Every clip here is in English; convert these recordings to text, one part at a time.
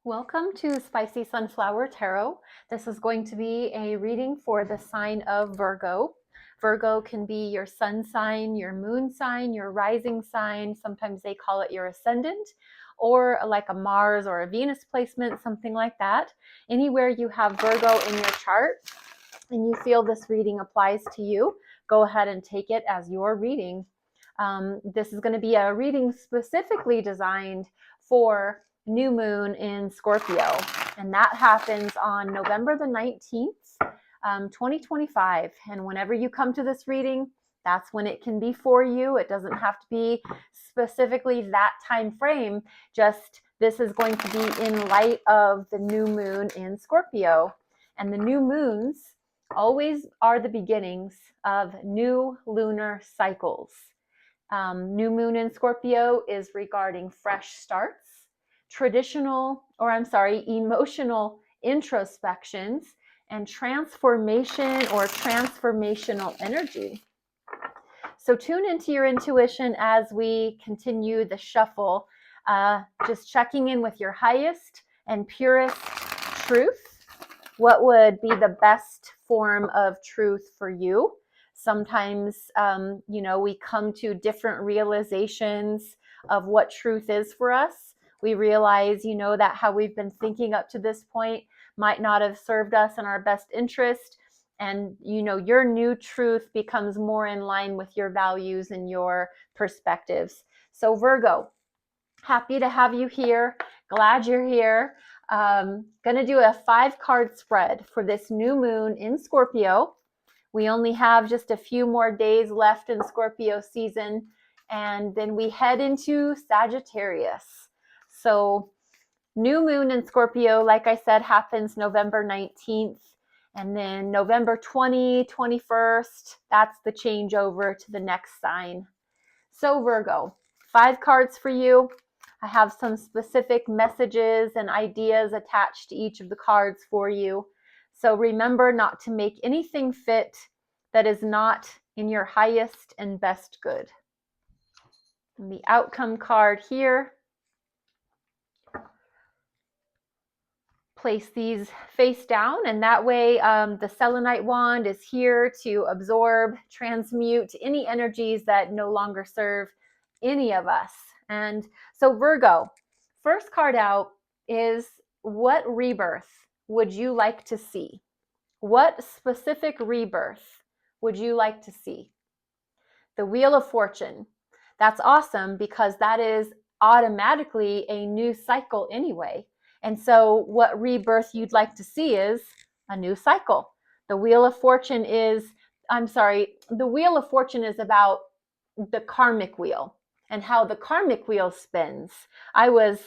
Welcome to Spicy Sunflower Tarot. This is going to be a reading for the sign of Virgo. Virgo can be your sun sign, your moon sign, your rising sign. Sometimes they call it your ascendant, or like a Mars or a Venus placement, something like that. Anywhere you have Virgo in your chart and you feel this reading applies to you, go ahead and take it as your reading. This is going to be a reading specifically designed for new moon in Scorpio, and that happens on November the 19th, 2025. And whenever you come to this reading, that's when it can be for you. It doesn't have to be specifically that time frame. Just this is going to be in light of the new moon in Scorpio. And the new moons always are the beginnings of new lunar cycles. New moon in Scorpio is regarding fresh starts, emotional introspections, and transformation or transformational energy. So tune into your intuition as we continue the shuffle, just checking in with your highest and purest truth. What would be the best form of truth for you? Sometimes, we come to different realizations of what truth is for us. We realize, that how we've been thinking up to this point might not have served us in our best interest. And, your new truth becomes more in line with your values and your perspectives. So Virgo, happy to have you here. Glad you're here. Gonna do a 5-card spread for this new moon in Scorpio. We only have just a few more days left in Scorpio season, and then we head into Sagittarius. So new moon in Scorpio, like I said, happens November 19th, and then November 20, 21st, that's the changeover to the next sign. So Virgo, 5 cards for you. I have some specific messages and ideas attached to each of the cards for you. So remember not to make anything fit that is not in your highest and best good. And the outcome card here. Place these face down, and that way the selenite wand is here to absorb, transmute any energies that no longer serve any of us. And so Virgo, first card out is, what rebirth would you like to see? What specific rebirth would you like to see? The Wheel of Fortune. That's awesome because that is automatically a new cycle anyway. And so what rebirth you'd like to see is a new cycle. The Wheel of Fortune is about the karmic wheel and how the karmic wheel spins. I was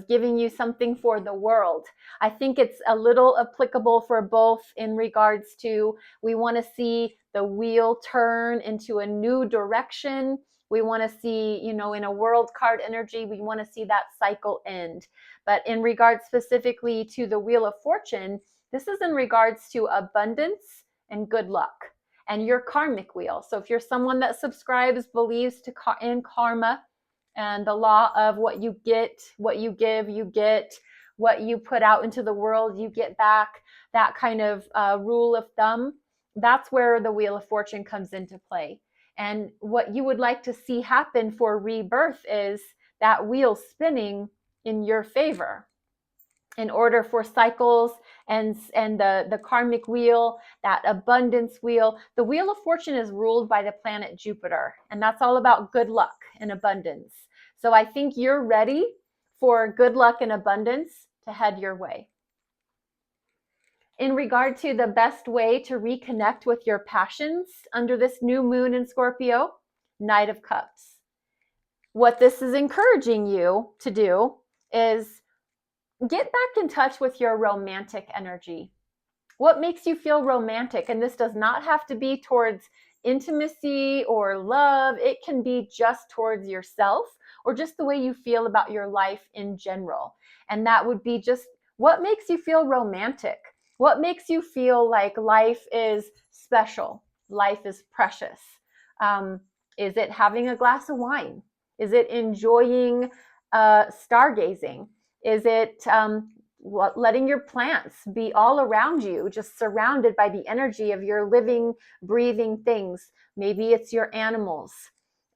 giving you something for the world. I think it's a little applicable for both in regards to, we want to see the wheel turn into a new direction. We want to see, in a world card energy, we want to see that cycle end. But in regards specifically to the Wheel of Fortune, this is in regards to abundance and good luck and your karmic wheel. So if you're someone that subscribes, believes in karma and the law of what you get, what you give, you get, what you put out into the world, you get back, that kind of rule of thumb, that's where the Wheel of Fortune comes into play. And what you would like to see happen for rebirth is that wheel spinning in your favor. In order for cycles and the karmic wheel, that abundance wheel, the Wheel of Fortune is ruled by the planet Jupiter, and that's all about good luck and abundance. So I think you're ready for good luck and abundance to head your way. In regard to the best way to reconnect with your passions under this new moon in Scorpio, Knight of Cups. What this is encouraging you to do is get back in touch with your romantic energy. What makes you feel romantic? And this does not have to be towards intimacy or love. It can be just towards yourself or just the way you feel about your life in general. And that would be just what makes you feel romantic. What makes you feel like life is special? Life is precious. Is it having a glass of wine? Is it enjoying stargazing? Is it letting your plants be all around you, just surrounded by the energy of your living, breathing things? Maybe it's your animals.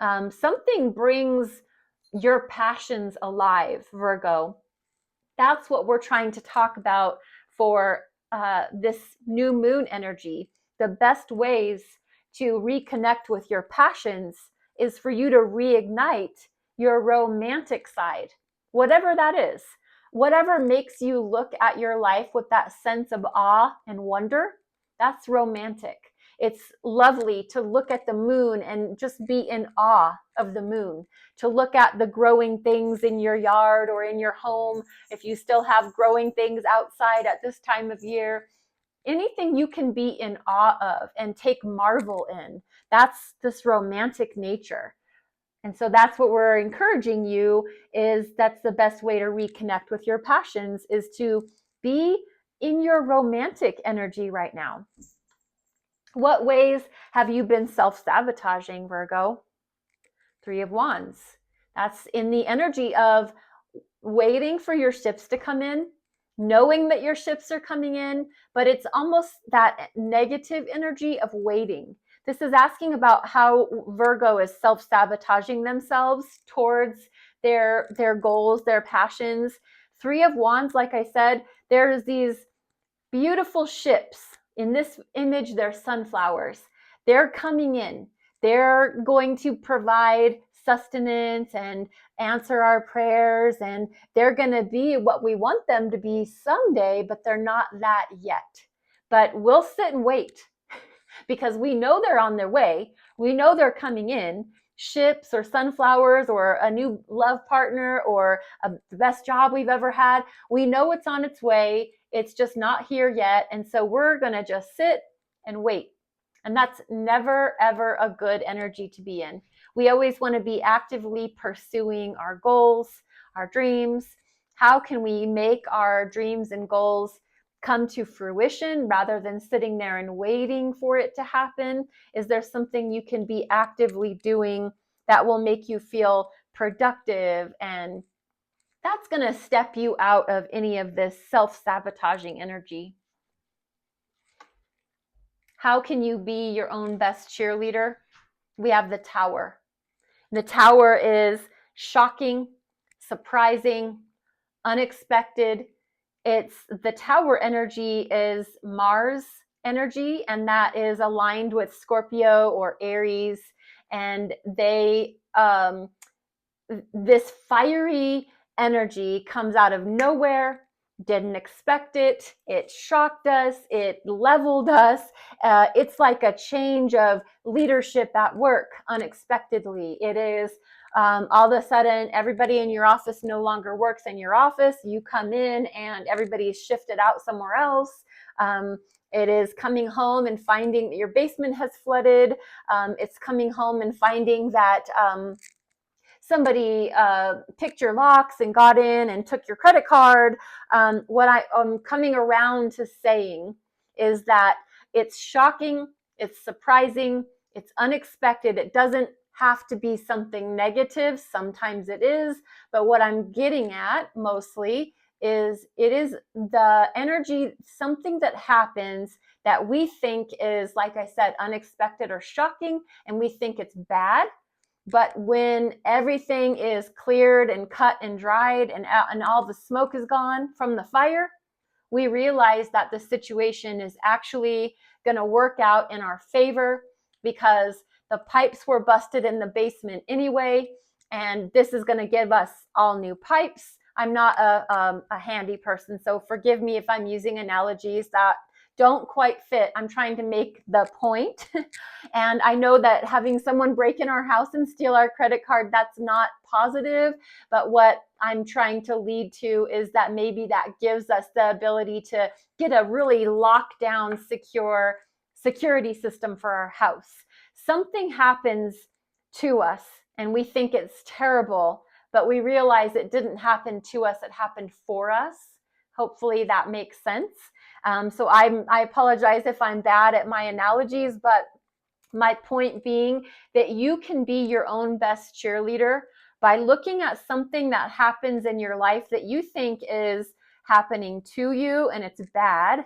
Something brings your passions alive, Virgo. That's what we're trying to talk about for this new moon energy. The best ways to reconnect with your passions is for you to reignite your romantic side, whatever that is. Whatever makes you look at your life with that sense of awe and wonder, that's romantic. It's lovely to look at the moon and just be in awe of the moon, to look at the growing things in your yard or in your home, if you still have growing things outside at this time of year. Anything you can be in awe of and take marvel in, that's this romantic nature. And so that's what we're encouraging you, is that's the best way to reconnect with your passions, is to be in your romantic energy right now. What ways have you been self-sabotaging, Virgo? 3 of Wands. That's in the energy of waiting for your ships to come in, knowing that your ships are coming in, but it's almost that negative energy of waiting. This is asking about how Virgo is self-sabotaging themselves towards their goals, their passions. 3 of Wands, like I said, there's these beautiful ships. In this image, they're sunflowers. They're coming in. They're going to provide sustenance and answer our prayers, and they're going to be what we want them to be someday, but they're not that yet. But we'll sit and wait because we know they're on their way. We know they're coming in. Ships or sunflowers or a new love partner or the best job we've ever had. We know it's on its way. It's just not here yet. And so we're going to just sit and wait. And that's never, ever a good energy to be in. We always want to be actively pursuing our goals, our dreams. How can we make our dreams and goals come to fruition rather than sitting there and waiting for it to happen? Is there something you can be actively doing that will make you feel productive, and that's going to step you out of any of this self-sabotaging energy? How can you be your own best cheerleader? We have the Tower. The Tower is shocking, surprising, unexpected. It's the Tower energy is Mars energy, and that is aligned with Scorpio or Aries. And they, this fiery energy comes out of nowhere. Didn't expect it. It shocked us. It leveled us. It's like a change of leadership at work unexpectedly. It is all of a sudden, everybody in your office no longer works in your office. You come in and everybody's shifted out somewhere else. It is coming home and finding that your basement has flooded. It's coming home and finding that somebody picked your locks and got in and took your credit card. What I'm coming around to saying is that it's shocking, it's surprising, it's unexpected. It doesn't have to be something negative. Sometimes it is, but what I'm getting at mostly is it is the energy, something that happens that we think is, like I said, unexpected or shocking, and we think it's bad. But when everything is cleared and cut and dried and all the smoke is gone from the fire, we realize that the situation is actually going to work out in our favor, because the pipes were busted in the basement anyway, and this is going to give us all new pipes. I'm not a handy person, so forgive me if I'm using analogies that don't quite fit. I'm trying to make the point. And I know that having someone break in our house and steal our credit card, that's not positive. But what I'm trying to lead to is that maybe that gives us the ability to get a really locked down, secure security system for our house. Something happens to us and we think it's terrible, but we realize it didn't happen to us, it happened for us. Hopefully that makes sense. So I apologize if I'm bad at my analogies, but my point being that you can be your own best cheerleader by looking at something that happens in your life that you think is happening to you and it's bad,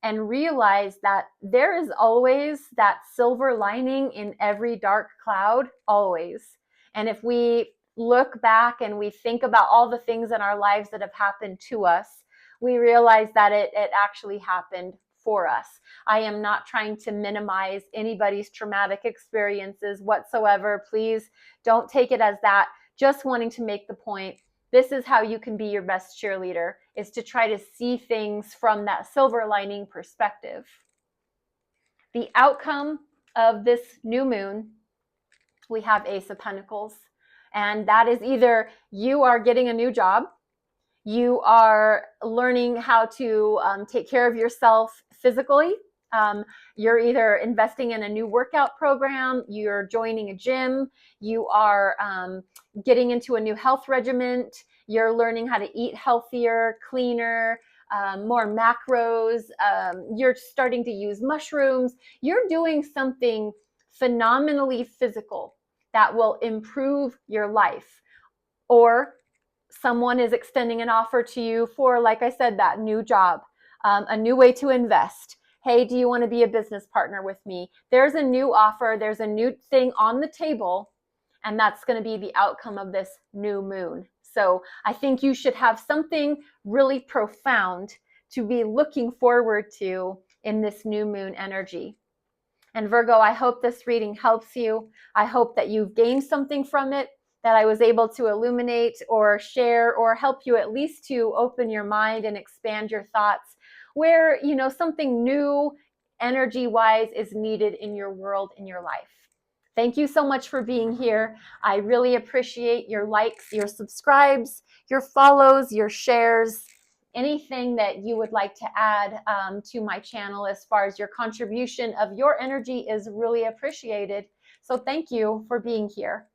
and realize that there is always that silver lining in every dark cloud, always. And if we look back and we think about all the things in our lives that have happened to us, we realize that it actually happened for us. I am not trying to minimize anybody's traumatic experiences whatsoever. Please don't take it as that. Just wanting to make the point, this is how you can be your best cheerleader, is to try to see things from that silver lining perspective. The outcome of this new moon, we have Ace of Pentacles. And that is either you are getting a new job, you are learning how to take care of yourself physically. You're either investing in a new workout program, you're joining a gym, you are getting into a new health regimen, you're learning how to eat healthier, cleaner, more macros, you're starting to use mushrooms. You're doing something phenomenally physical that will improve your life. Or someone is extending an offer to you for, like I said, that new job, a new way to invest. Hey, do you want to be a business partner with me? There's a new offer. There's a new thing on the table, and that's going to be the outcome of this new moon. So I think you should have something really profound to be looking forward to in this new moon energy. And Virgo, I hope this reading helps you. I hope that you've gained something from it, that I was able to illuminate or share or help you at least to open your mind and expand your thoughts where, you know, something new energy-wise is needed in your world, in your life. Thank you so much for being here. I really appreciate your likes, your subscribes, your follows, your shares, anything that you would like to add to my channel as far as your contribution of your energy is really appreciated. So thank you for being here.